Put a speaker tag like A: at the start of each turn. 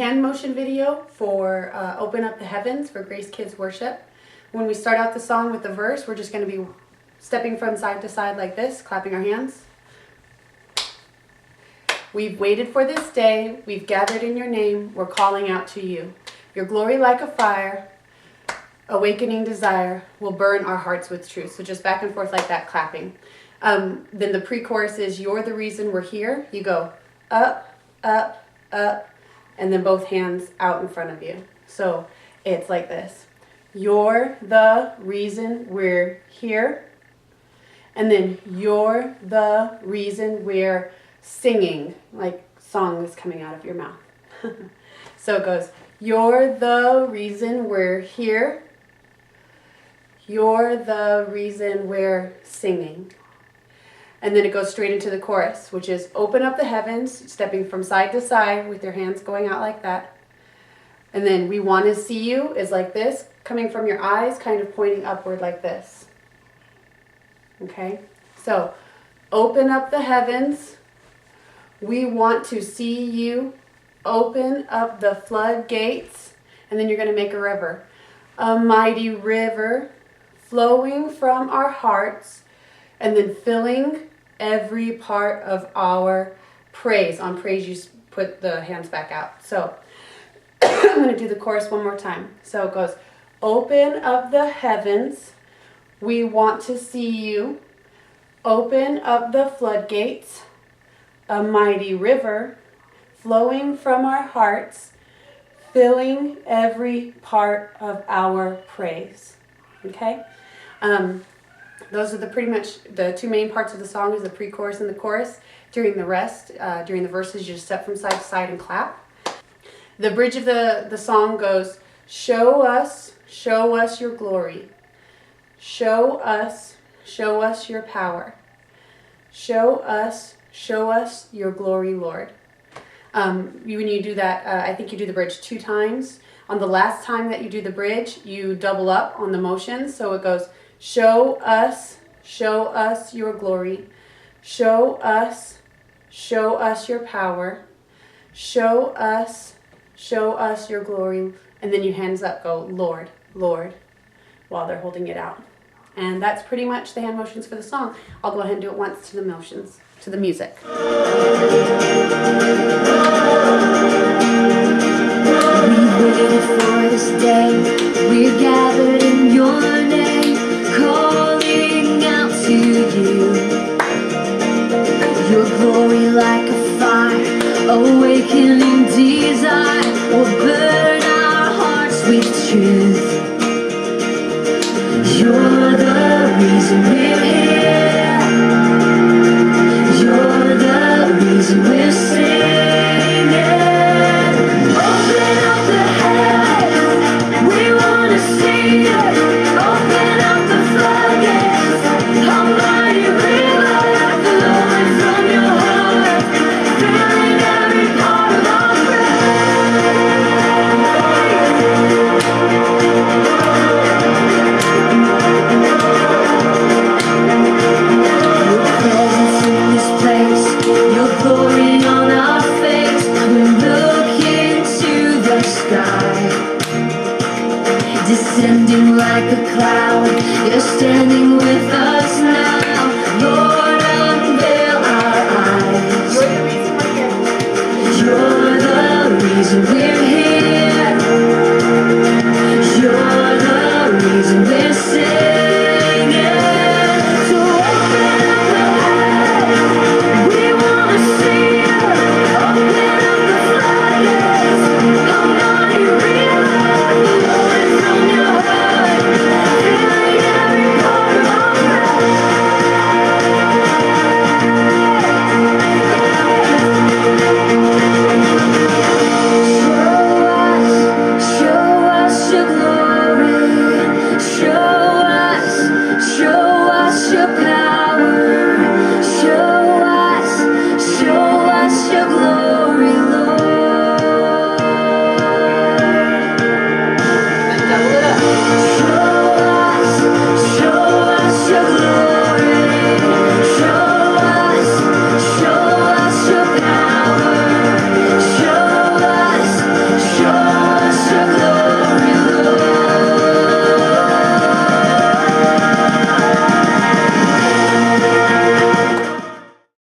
A: hand motion video for Open Up the Heavens for Grace Kids Worship. When we start out the song with the verse, we're just going to be stepping from side to side like this, clapping our hands. We've waited for this day, we've gathered in your name, we're calling out to you. Your glory like a fire, awakening desire, will burn our hearts with truth. So just back and forth like that, clapping. Then the pre-chorus is, you're the reason we're here. You go up, up, up, and then both hands out in front of you. So it's like this. You're the reason we're here. And then you're the reason we're singing, like song is coming out of your mouth. So it goes, you're the reason we're here. You're the reason we're singing. And then it goes straight into the chorus, which is open up the heavens, stepping from side to side with your hands going out like that. And then we want to see you is like this, coming from your eyes, kind of pointing upward like this. Okay? So, open up the heavens. We want to see you. Open up the floodgates. And then you're going to make a river. A mighty river flowing from our hearts and then filling every part of our praise. On praise, you put the hands back out. So, I'm going to do the chorus one more time. So it goes, open up the heavens. We want to see you. Open up the floodgates. A mighty river flowing from our hearts, filling every part of our praise. Okay? Those are pretty much the two main parts of the song, is the pre-chorus and the chorus. During the rest, during the verses, you just step from side to side and clap. The bridge of the song goes, show us your glory. Show us your power. Show us your glory, Lord. When you do that, I think you do the bridge 2 times. On the last time that you do the bridge, you double up on the motions. So it goes, show us your glory. Show us your power. Show us your glory. And then you hands up go, Lord, Lord, while they're holding it out. And that's pretty much the hand motions for the song. I'll go ahead and do it once to the motions, to the music.
B: We waited for this day. We're gathered in your name, calling out to you. Your glory like a fire, awakening desire, will burn our hearts with truth. You're the reason we're here.